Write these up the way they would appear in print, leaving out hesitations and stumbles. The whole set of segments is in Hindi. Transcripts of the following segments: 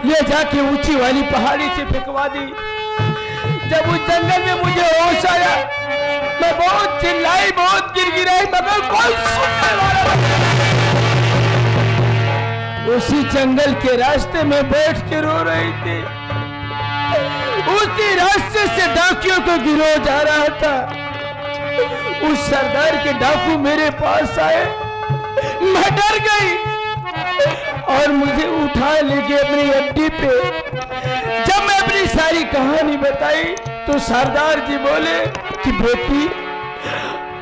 ये जाके ऊंची वाली पहाड़ी से फेंकवा दी। जब उस जंगल में मुझे होश आया, मैं बहुत चिल्लाई, बहुत गिड़गिड़ाई, मगर कोई सुनने वाला नहीं। उसी जंगल के रास्ते में बैठ के रो रही थी। उसी रास्ते से डाकुओं को गिरोह जा रहा था। उस सरदार के डाकू मेरे पास आए, मैं डर गई और मुझे उठा लेके अपनी अड्डी पे। जब मैं अपनी सारी कहानी बताई तो सरदार जी बोले कि बेटी,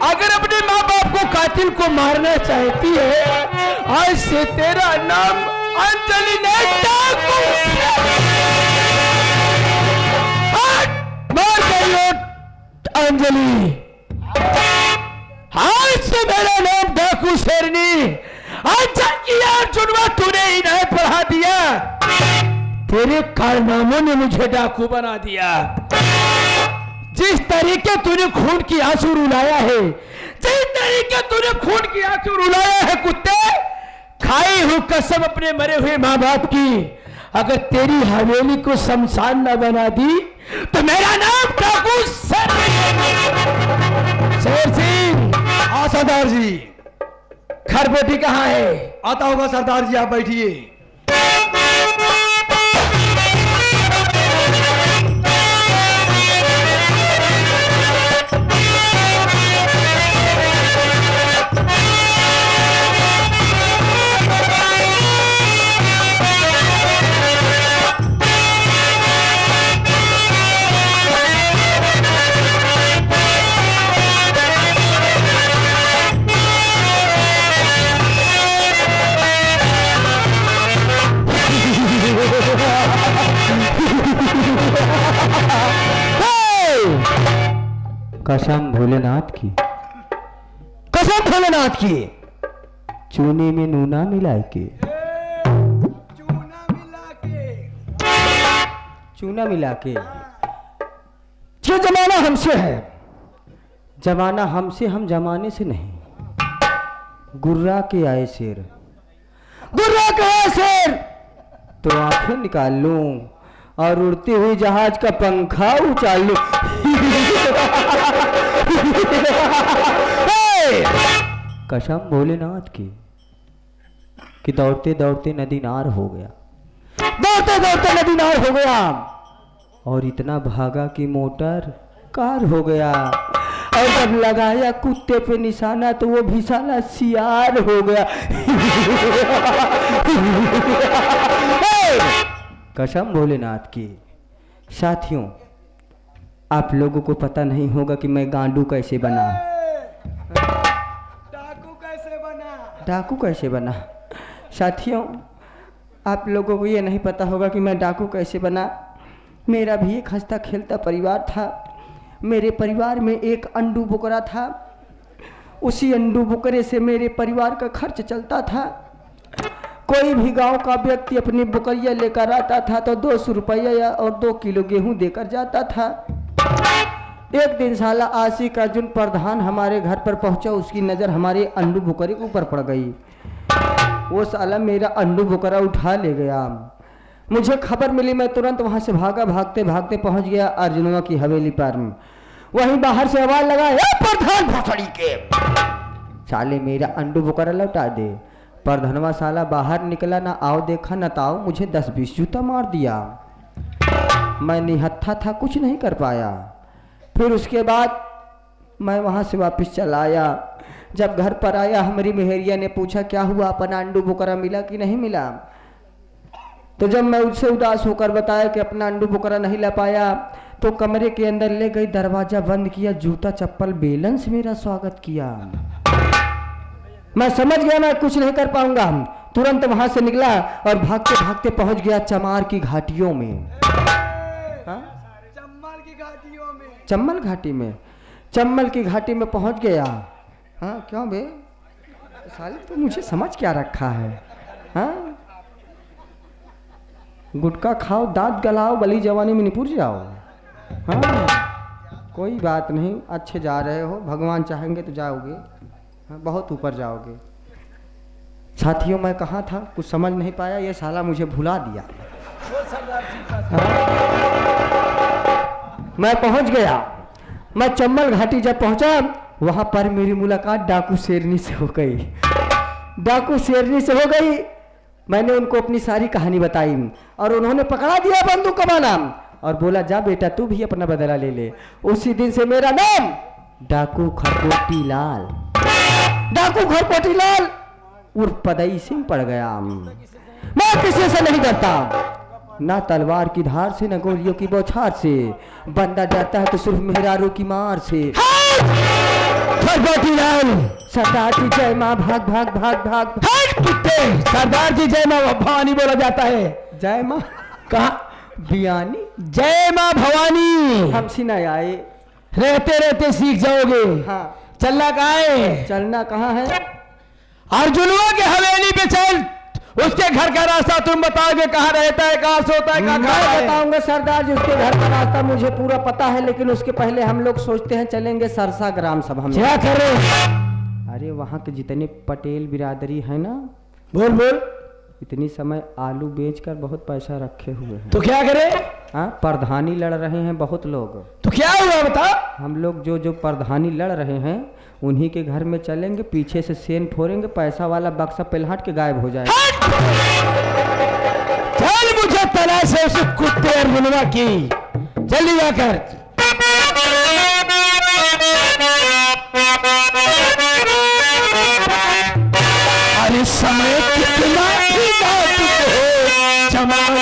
अगर अपने माँ बाप को कातिल को मारना चाहती है, आज से तेरा नाम अंजलि नहीं, डाकू मार गई अंजलि। आज से मेरा नाम डाकू शेरनी। अच्छा किया चुनवा, तूने इन्हें पढ़ा दिया। तेरे कारनामों ने मुझे डाकू बना दिया। जिस तरीके तूने खून की आंसू रुलाया है, जिस तरीके तूने खून की आंसू रुलाया है कुत्ते, खाई हूं कसम अपने मरे हुए माँ बाप की, अगर तेरी हवेली को शमशान न बना दी तो मेरा नाम डाकू शेर सिंह। हाँ सरदार जी। खरबोटी कहाँ है? आता होगा सरदार जी, आप बैठिए। कसम भोलेनाथ की, कसम भोलेनाथ की। चूने में नूना मिला के, चूना मिला के। ये जमाना हमसे है। जमाना हमसे, हम जमाने से नहीं। गुर्रा के आए शेर, गुर्रा के आए शेर। तो आंखें निकाल लूं और उड़ते हुए जहाज का पंखा उछाल लूं। कसम भोलेनाथ की कि दौड़ते दौड़ते नदी नार हो गया, दौड़ते दौड़ते नदी नार हो गया, और इतना भागा कि मोटर कार हो गया, और जब लगाया कुत्ते पे निशाना तो वो भी साला सियार हो गया। कसम भोलेनाथ की। साथियों, आप लोगों को पता नहीं होगा कि मैं गांडू कैसे बना, डाकू कैसे बना, डाकू कैसे बना। साथियों, आप लोगों को ये नहीं पता होगा कि मैं डाकू कैसे बना। मेरा भी एक हंसता खेलता परिवार था। मेरे परिवार में एक अंडू बुकरा था। उसी अंडू बुकरे से मेरे परिवार का खर्च चलता था। कोई भी गांव का व्यक्ति अपनी बुकरिया लेकर आता था तो 200 रुपया और 2 किलो गेहूं देकर जाता था। एक दिन साला आशिक अर्जुन प्रधान हमारे घर पर पहुंचा। उसकी नज़र हमारे अंडू बुकरे के ऊपर पड़ गई। वो साला मेरा अंडू बुकरा उठा ले गया। मुझे खबर मिली, मैं तुरंत वहां से भागा। भागते भागते पहुंच गया अर्जुनवा की हवेली पर। वहीं बाहर से आवाज लगा, प्रधान भोसड़ी के साले मेरा अंडू बुकरा लौटा दे। प्रधानवा साला बाहर निकला, ना आओ देखा ना ताओ, मुझे 10-20 जूता मार दिया। मैं निहत्था था, कुछ नहीं कर पाया। फिर उसके बाद मैं वहाँ से वापस चला आया। जब घर पर आया, हमारी मेहरिया ने पूछा क्या हुआ, अपना अंडू बुकरा मिला कि नहीं मिला। तो जब मैं उससे उदास होकर बताया कि अपना अंडू बुकरा नहीं ला पाया, तो कमरे के अंदर ले गई, दरवाजा बंद किया, जूता चप्पल बेलन से मेरा स्वागत किया। मैं समझ गया मैं कुछ नहीं कर पाऊंगा। तुरंत वहां से निकला और भागते भागते पहुंच गया चमार की घाटियों में। चम्मल की घाटियों में, चम्मल घाटी में, चम्मल की घाटी में पहुंच गया। हाँ क्यों बे साले, तो मुझे समझ क्या रखा है। हाँ, गुटखा खाओ, दांत गलाओ, बली जवानी में निपुर जाओ। हाँ कोई बात नहीं, अच्छे जा रहे हो, भगवान चाहेंगे तो जाओगे। हाँ, बहुत ऊपर जाओगे। साथियों, मैं कहाँ था कुछ समझ नहीं पाया, ये साला मुझे भुला दिया। मैं पहुंच गया। मैं चंबल घाटी जब पहुंचा, वहां पर मेरी मुलाकात डाकू शेरनी से हो गई। डाकू शेरनी से हो गई। मैंने उनको अपनी सारी कहानी बताई और उन्होंने पकड़ा दिया बंदूक कमाना और बोला, जा बेटा तू भी अपना बदला ले ले। उसी दिन से मेरा नाम डाकू खरपोटी लाल, डाकू खरपोटी लाल उर्फ पदई सिंह पड़ गया। मैं किसी से नहीं डरता, ना तलवार की धार से, ना गोलियों की बौछार से। बंदा डरता है तो सिर्फ मेहरारू की मार से। खरपोटी लाल, सरदार जी जय माँ, भाग भाग भाग भाग। कुत्ते, सरदार जी जय माँ भवानी बोला जाता है। जय माँ कहा? बियानी, जय माँ भवानी। हमसे न आए, रहते रहते सीख जाओगे। हाँ चलना कहाँ है? चलना कहाँ है? अर्जुनुआ के हवेली पे चल। उसके घर का रास्ता तुम बताओगे, कहाँ रहता है, कहाँ सोता है, कहाँ मैं खाता है? बताऊंगा सरदार जी, उसके घर का रास्ता मुझे पूरा पता है, लेकिन उसके पहले हम लोग सोचते हैं चलेंगे सरसा ग्राम सभा में। क्या करे? अरे वहाँ के जितने पटेल बिरादरी है ना, बोल बोल। इतनी समय आलू बेचकर बहुत पैसा रखे हुए हैं। तो क्या करे? हाँ, प्रधानी लड़ रहे हैं बहुत लोग। तो क्या हुआ बता? हम लोग जो जो प्रधानी लड़ रहे हैं उन्हीं के घर में चलेंगे, पीछे से सेन फोड़ेंगे, पैसा वाला बक्सा पलहट के गायब हो जाएगा। चल मुझे तलाश है उस कुत्ते अर्जुनुआ की, जल्दी जाकर। अरे समय कितना ही नाजुक है जमाना।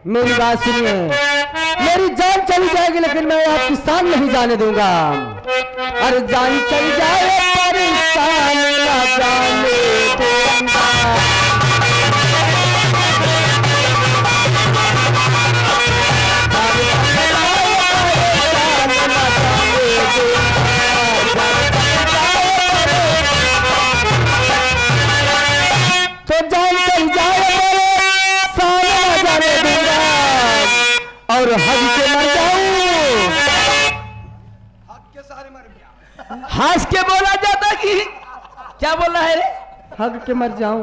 मेरी बात सुनिए, मेरी जान चली जाएगी लेकिन मैं आपकी शान नहीं जाने दूंगा। अरे जान चली जाए पर शान ना जाने दूंगा। तो जान चली जाए और हज के मर जाऊं। हक के सारे मर गया। हंस के बोला जाता कि क्या बोल रहा है रे? हग के मर जाऊं,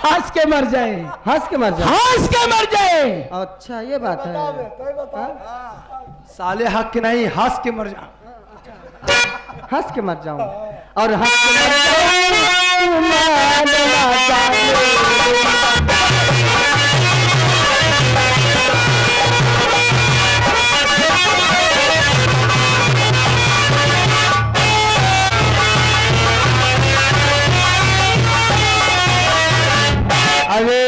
हंस के मर जाए, हंस के मर जाऊं। हंस के मर जाए। अच्छा ये बात है। साले हक के नहीं, हंस के मर जा। हंस के मर जाऊं और हंस के मर जाऊं। मान ना जाने। अरे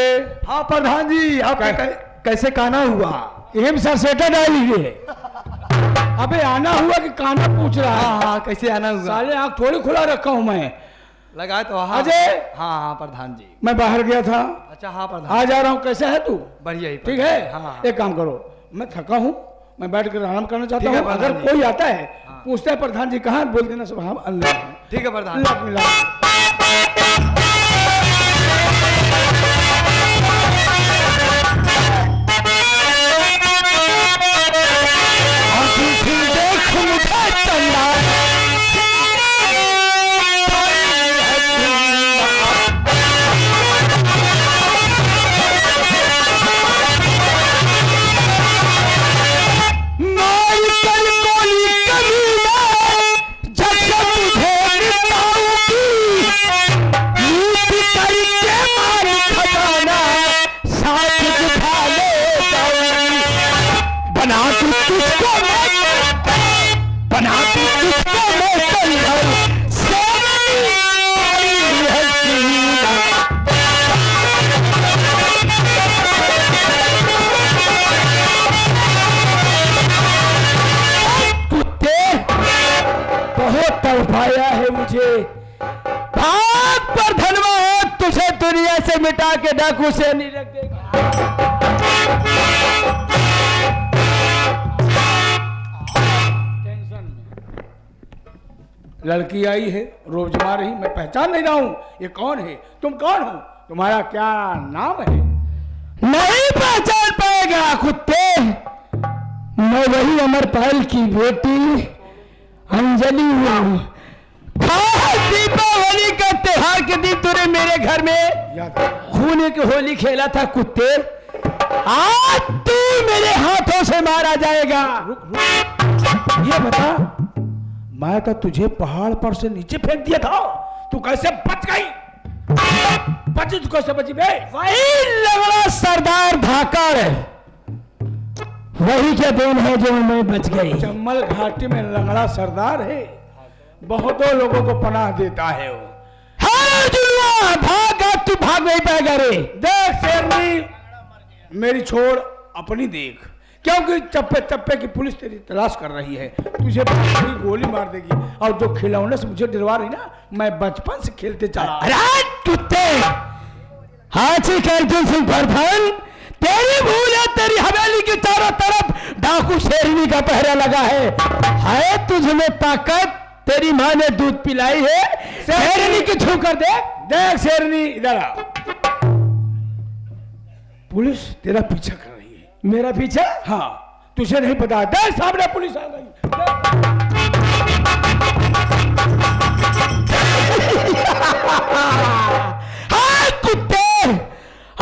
हाँ प्रधान जी, आपका कैसे काना हुआ? एम सर सेटा डालिए। अबे आना हुआ कि काना पूछ रहा है? हाँ हाँ, कैसे आना हुआ? साले आँख थोड़ी खुला रखा हूँ मैं। लगाए तो हाँ। अजय। हाँ हाँ प्रधान जी। मैं बाहर गया था। अच्छा हाँ प्रधान। आ जा रहा हूँ। कैसा है तू? बढ़िया ही। ठीक है। हाँ। एक काम करो, मैं थका हूँ, मैं बैठ कर आराम करना चाहता ठीक है हूँ। अगर प्रधान जी। कोई आता है पूछता है प्रधान जी कहाँ, बोल देना सब हम अल्लाह हैं। ठीक है प्रधान। अल्लाह मिला। देख मुझे चंदा मार कर गोली कभी ना, जब मुझे निभाऊंगी से मिटा के डाकू से नहीं रख देगा। लड़की आई है, रोज जमा रही, मैं पहचान नहीं रहा हूँ ये कौन है, तुम कौन हो, तुम्हारा क्या नाम है? नहीं पहचान पाएगा कुत्ते, मैं वही अमरपाल की बेटी अंजलि हूँ। दीपावली का त्योहार के दिन तूने मेरे घर में खून की होली खेला था कुत्ते, आज तू मेरे हाथों से मारा जाएगा। ये बता, मैं तो तुझे पहाड़ पर से नीचे फेंक दिया था, तू कैसे बच गई? बची तू कैसे बची बे? वही लगड़ा सरदार धाकड़, वही क्या देन है जो मैं बच गई। जम्मल घाटी में लंगड़ा सरदार है, बहुतों लोगों को पनाह देता है वो। हाँ जुलवा, भागा, तू भाग नहीं पाएगा रे। देख शेरनी, मेरी छोड़ अपनी देख, क्योंकि चप्पे चप्पे की पुलिस तेरी तलाश कर रही है, तुझे गोली मार देगी। और जो खिलौने से मुझे डरवा रही ना, मैं बचपन से खेलते चला। अरे कुत्ते, हाथी अर्जुन सिंह प्रधान, तेरी भूल है, तेरी हवेली की चारों तरफ डाकू शेरनी का पहरा लगा है तुझमें ताकत, तेरी माँ ने दूध पिलाई है, शेरनी की छू कर दे। देख शेरनी, इधर आ, पुलिस तेरा पीछा कर रही है। मेरा पीछा? हाँ, तुझे नहीं पता, देख सामने पुलिस आ गई। हाँ कुत्ते,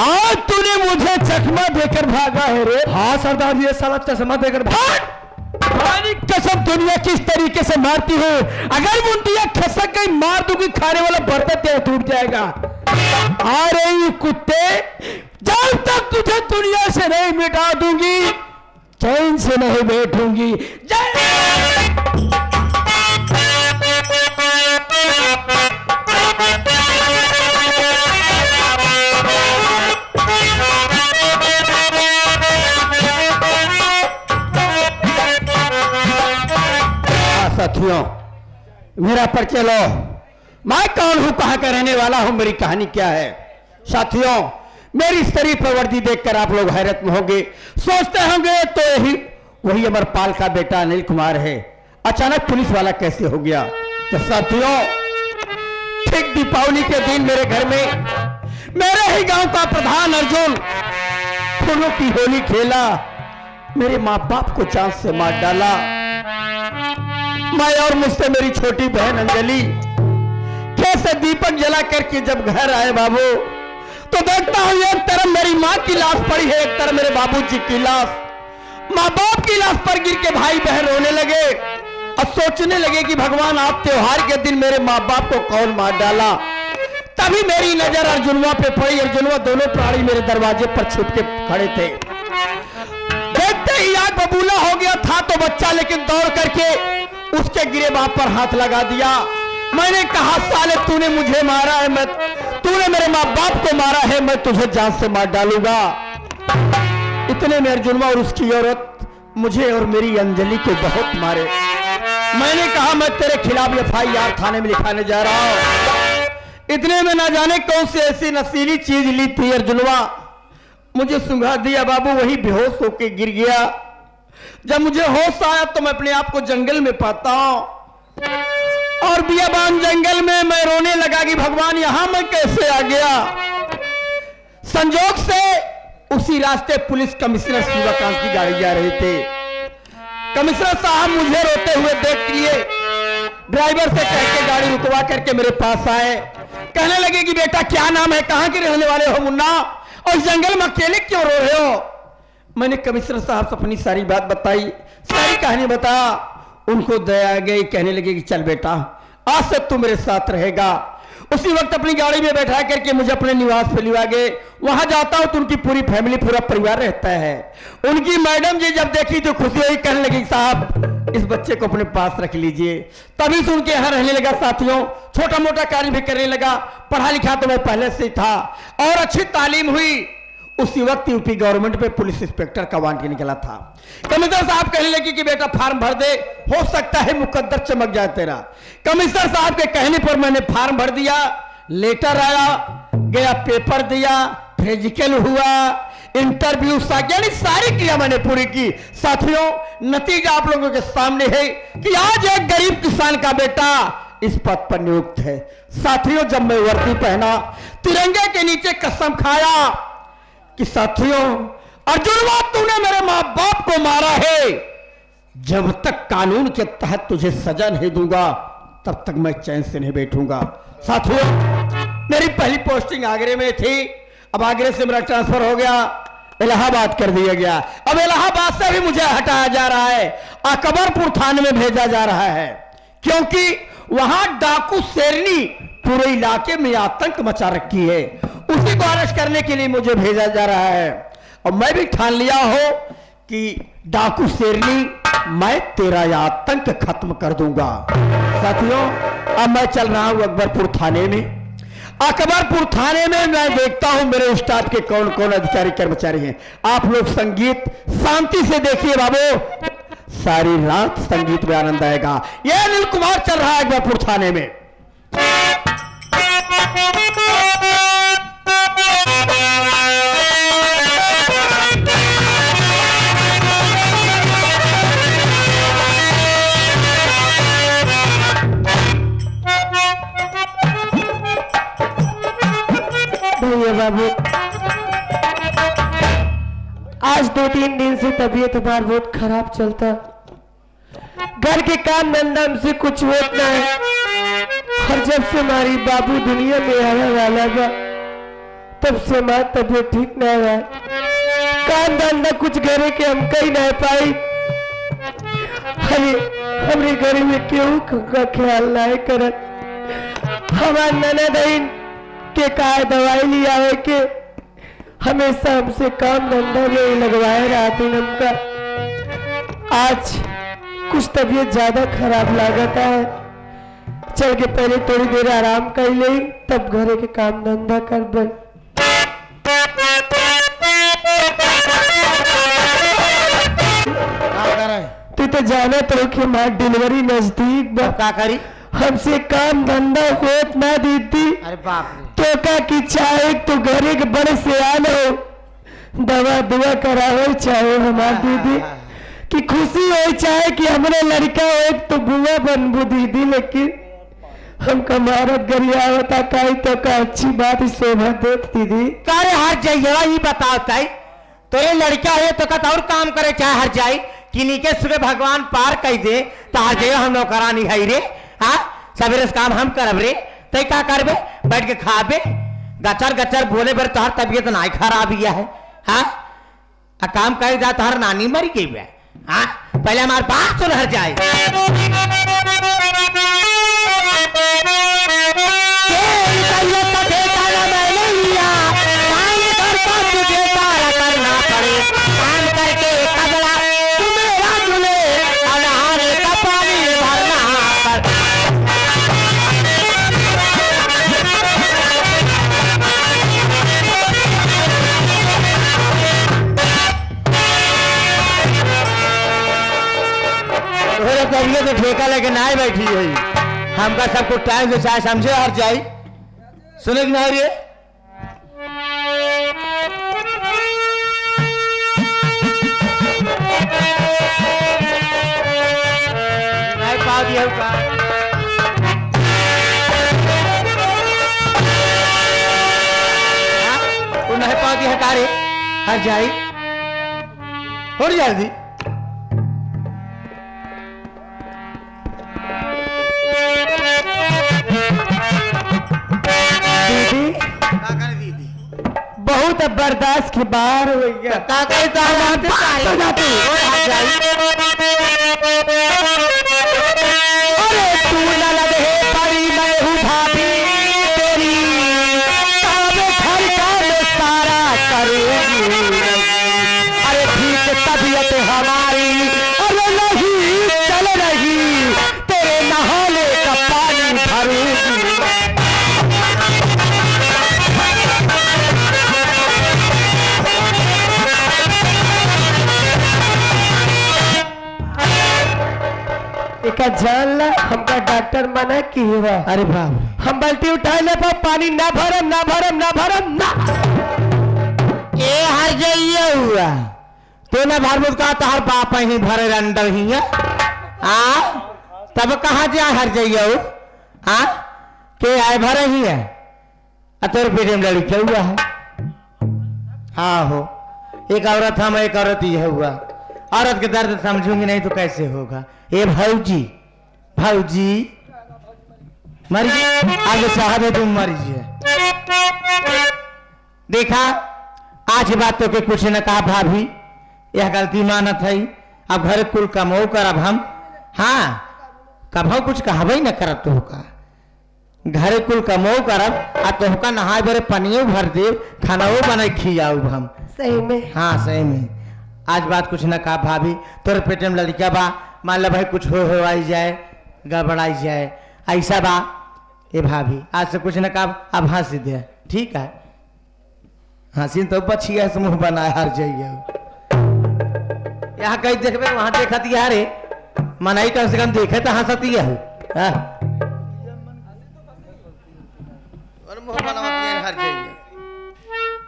आज तूने मुझे चकमा देकर भागा है रे। हाँ सरदार जी, ये साला चश्मा देकर भाग। मालिक कसम, दुनिया किस तरीके से मारती हो, अगर मुंडिया खसक गई मार दूंगी, खाने वाला बर्तन तेरा टूट जाएगा। आ रही कुत्ते, जब तक तुझे दुनिया से नहीं मिटा दूंगी, चैन से नहीं बैठूंगी। साथियों, मेरा परिचय लो, मैं कौन हूं, कहां का रहने वाला हूं, मेरी कहानी क्या है। साथियों, मेरी शरीफ वर्दी देखकर आप लोग हैरत में होंगे, सोचते होंगे तो यही वही अमरपाल का बेटा अनिल कुमार है, अचानक पुलिस वाला कैसे हो गया। तो साथियों, ठीक दीपावली के दिन मेरे घर में मेरे ही गांव का प्रधान अर्जुन फूलों की होली खेला, मेरे माँ बाप को चांद से मार डाला। मैं और मुझसे मेरी छोटी बहन अंजलि कैसे दीपक जला करके जब घर आए बाबू, तो देखता हूं एक तरफ मेरी माँ की लाश पड़ी है, एक तरफ मेरे बाबूजी की लाश। माँ बाप की लाश पर गिर के भाई बहन रोने लगे और सोचने लगे कि भगवान, आप त्योहार के दिन मेरे माँ बाप को कौन मार डाला। तभी मेरी नजर अर्जुनवा पे पड़ी। अर्जुनवा दोनों प्राणी मेरे दरवाजे पर छिप के खड़े थे। देखते ही आग बबूला हो गया था तो बच्चा, लेकिन दौड़ करके उसके गिरे बाप पर हाथ लगा दिया। मैंने कहा, साले तूने मुझे मारा है, तूने मेरे माँ बाप को मारा है, मैं तुझे जान से मार डालूंगा। इतने में अर्जुनवा और उसकी औरत मुझे और मेरी अंजलि को बहुत मारे। मैंने कहा, मैं तेरे खिलाफ FIR थाने में लिखाने जा रहा हूं। इतने में ना जाने कौन सी ऐसी नशीली चीज ली थी अर्जुनवा, मुझे सुंघा दिया बाबू, वही बेहोश होके गिर गया। जब मुझे होश आया तो मैं अपने आप को जंगल में पाता हूं, और बियाबान जंगल में मैं रोने लगा कि भगवान, यहां मैं कैसे आ गया। संजोग से उसी रास्ते पुलिस कमिश्नर शिवकांत की गाड़ी जा रही थी। कमिश्नर साहब मुझे रोते हुए देख लिए, ड्राइवर से कह के गाड़ी रुकवा करके मेरे पास आए। कहने लगे कि बेटा क्या नाम है, कहां के रहने वाले हो मुन्ना, और इस जंगल में अकेले क्यों रो रहे हो। मैंने कमिश्नर साहब से अपनी सारी बात बताई, सारी कहानी बताया। उनको दया आ गई, कहने लगे कि चल बेटा, आज से तू मेरे साथ रहेगा। उसी वक्त अपनी गाड़ी में बैठा करके मुझे अपने निवास पे लिवा गए। वहां जाता हूं तो उनकी पूरी फैमिली, पूरा परिवार रहता है। उनकी मैडम जी जब देखी तो खुशी हुई, कहने लगी साहब इस बच्चे को अपने पास रख लीजिए। तभी से उनके यहाँ रहने लगा। साथियों, छोटा मोटा कार्य भी करने लगा। पढ़ा लिखा तो मैं पहले से ही था और अच्छी तालीम हुई। उसी वक्त यूपी गवर्नमेंट पे पुलिस इंस्पेक्टर का वांट निकला था। कमिश्नर साहब कहने लगे कि बेटा फार्म भर दे, हो सकता है मुकद्दर चमक जाए तेरा। कमिश्नर साहब के कहने पर मैंने फार्म भर दिया। लेटर आया, गया, पेपर दिया, फिजिकल हुआ, इंटरव्यू यानी सारी क्रिया मैंने पूरी की। साथियों, नतीजा आप लोगों के सामने है कि आज एक गरीब किसान का बेटा इस पद पर नियुक्त है। साथियों, जब मैं वर्दी पहना, तिरंगे के नीचे कसम खाया कि साथियों, अर्जुनवा तूने मेरे मां बाप को मारा है, जब तक कानून के तहत तुझे सजा नहीं दूंगा तब तक मैं चैन से नहीं बैठूंगा। साथियों, मेरी पहली पोस्टिंग आगरे में थी, अब आगरे से मेरा ट्रांसफर हो गया, इलाहाबाद कर दिया गया। अब इलाहाबाद से भी मुझे हटाया जा रहा है, अकबरपुर थाने में भेजा जा रहा है, क्योंकि वहां डाकू शेरनी पूरे इलाके में आतंक मचा रखी है। उसी को अरेस्ट करने के लिए मुझे भेजा जा रहा है। और मैं भी ठान लिया हो कि डाकू शेरनी, मैं तेरा यह आतंक खत्म कर दूंगा। साथियों, अब मैं चल रहा हूं अकबरपुर थाने में। अकबरपुर थाने में मैं देखता हूं मेरे स्टाफ के कौन कौन अधिकारी कर्मचारी हैं। आप लोग संगीत शांति से देखिए बाबू, सारी रात संगीत में आनंद आएगा। यह अनिल कुमार चल रहा है अकबरपुर थाने में। भैया बाबू, आज 2-3 दिन से तबीयत हमारी बहुत खराब चलता, घर के काम धंधा से कुछ होता है। और जब से हमारी बाबू दुनिया में आने वाला था, तब से हमारी तबीयत ठीक नहीं रहा। काम धंधा कुछ घरे के हम कहीं नहीं पाई। हमारे घर में क्यों का ख्याल नहीं करत। हमारे ननद के का दवाई लिया है कि हमेशा हमसे काम धंधा में लगवाए रहते हमका। आज कुछ तबीयत ज्यादा खराब लागता है, चल के पहले थोड़ी देर आराम कर ले, तब घरे के काम धंधा कर बे। तू तो जाना तो कि माँ डिलीवरी नजदीक बा, क्या करी? हमसे काम धंधा होत ना दीदी। अरे बाप रे, तो का की चाहे तो घरे के बड़े से आलो, दवा दुआ करावे चाहे हमार दीदी कि खुशी हो, चाहे कि हमारे लड़का हो तो बुआ बनबू दीदी। लेकिन हम कमारत गरियावता काई तो का अच्छी बात शोभा देत दीदी। कारे हर जाइए ही बताओ ताई, तोरे लड़का है तो कत और काम करे चाहे हर जाई कि नीचे सुबह भगवान पार कह दे तो हर जगह हम नौकरानी है रे। हाँ, सवेरे से काम हम करब रे, तय क्या करबे? बैठ के खाबे, गचर गचर बोले पर तोहर तबीयत ना खराब गया है। हाँ, काम कर जा तोहर नानी मर गई है। हाँ, पहले हमारे बात सुन हर जाए। काम करके कबला तुम्हें जुले अनहारे का पानी भरना पर। तबियत तो ठेका लेके ना बैठी है, हमका सबको टाइम से चाहे समझे हर जाई। सुने कि नहीं रे? नहीं पाती है तारे हर जाई और जल्दी। दीदी बहुत बर्दाश्त के बाहर हो गया। अरे तू न लगे परी मैं हूँ भाभी तेरी, घर का मैं सारा करूंगी। अरे ठीक तबीयत हमारी अरे नहीं चल रही, तेरे नहाने का पानी भरूंगी। हमका जान ला, हमका डॉक्टर मना की हुआ। अरे बाप हम बाल्टी उठाए ले पर पानी ना भरम ना भरम ना भरम ना। ए हर जाइए हुआ तो ना भरबुद का तो हर बाप ही भरे अंदर ही है तब कहाँ जा हर जाइए हो के आए भरे ही है तेरे पेट में लड़की हुआ है। हाँ हो एक औरत हम एक औरत ही हुआ। औरत के दर्द समझूंगी नहीं तो कैसे होगा। ए भाऊजी भाऊजी मरिए आगे साहब है तुम मरिए। देखा आज बात तो के कुछ न कहा भाभी यह गलती मानत है। अब घर कुल कमो करब हम हाँ कभो कुछ कहबे न करब तो का घरे कुल कमो करब आ तोहका नहाए बरे पनियो भर देव खानाओ बना खियाऊ हम। सही में हाँ सही में आज बात कुछ न कहा भाभी तोरे पेट में लड़का बा मान लो भाई कुछ हो आई जाए गड़बड़ाई जाए ऐसा बा। ए भाभी आज से कुछ न कहा अब हंस दे ठीक है। हंसी तो बचिया से मुंह बनाए हर जाइए। यहाँ कहीं देखबे वहां देखती है रे मनाई कम से कम देखे तो हंसती है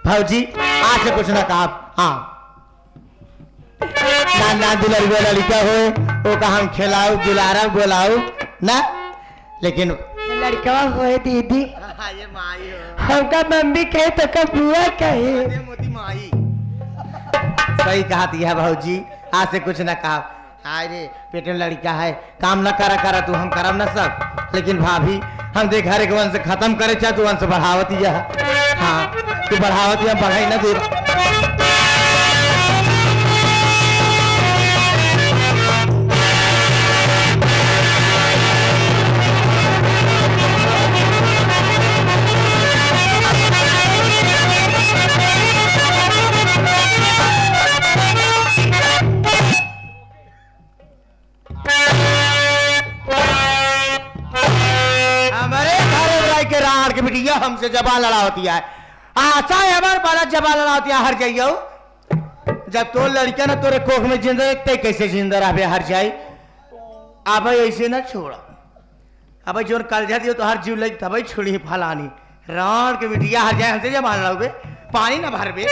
भाजी आज से कुछ ना कहा। हाँ ना दुलर लड़का हो वो का हम खिलाओ दुलारा बोलाओ ना लेकिन लड़का होए दीदी हमका मम्मी कहे तो कब बुआ कहे। सही कहा है भाजी आज से कुछ ना कहा। हाय रे पेट में लड़का है काम न करा तू हम करब न सब लेकिन भाभी हम देख हर एक वंश खत्म करे चाहे तू वंश बढ़ावती है। हाँ तू बढ़ावती हम बढ़ाई न दे। बिटिया हमसे जबान लड़ा होती है आशा है हमारे बाला जबान लड़ा होती है हर जाइयो। जब तो लड़का ना तोरे कोख में जिंदा ते कैसे जिंदा रहे हर जाए। अब ऐसे ना छोड़ा अब जो कल जाती तो हर जीव लगी तब छोड़ी फलानी राण के बिटिया हर जाए हमसे जबान लड़ोगे पानी ना भरबे।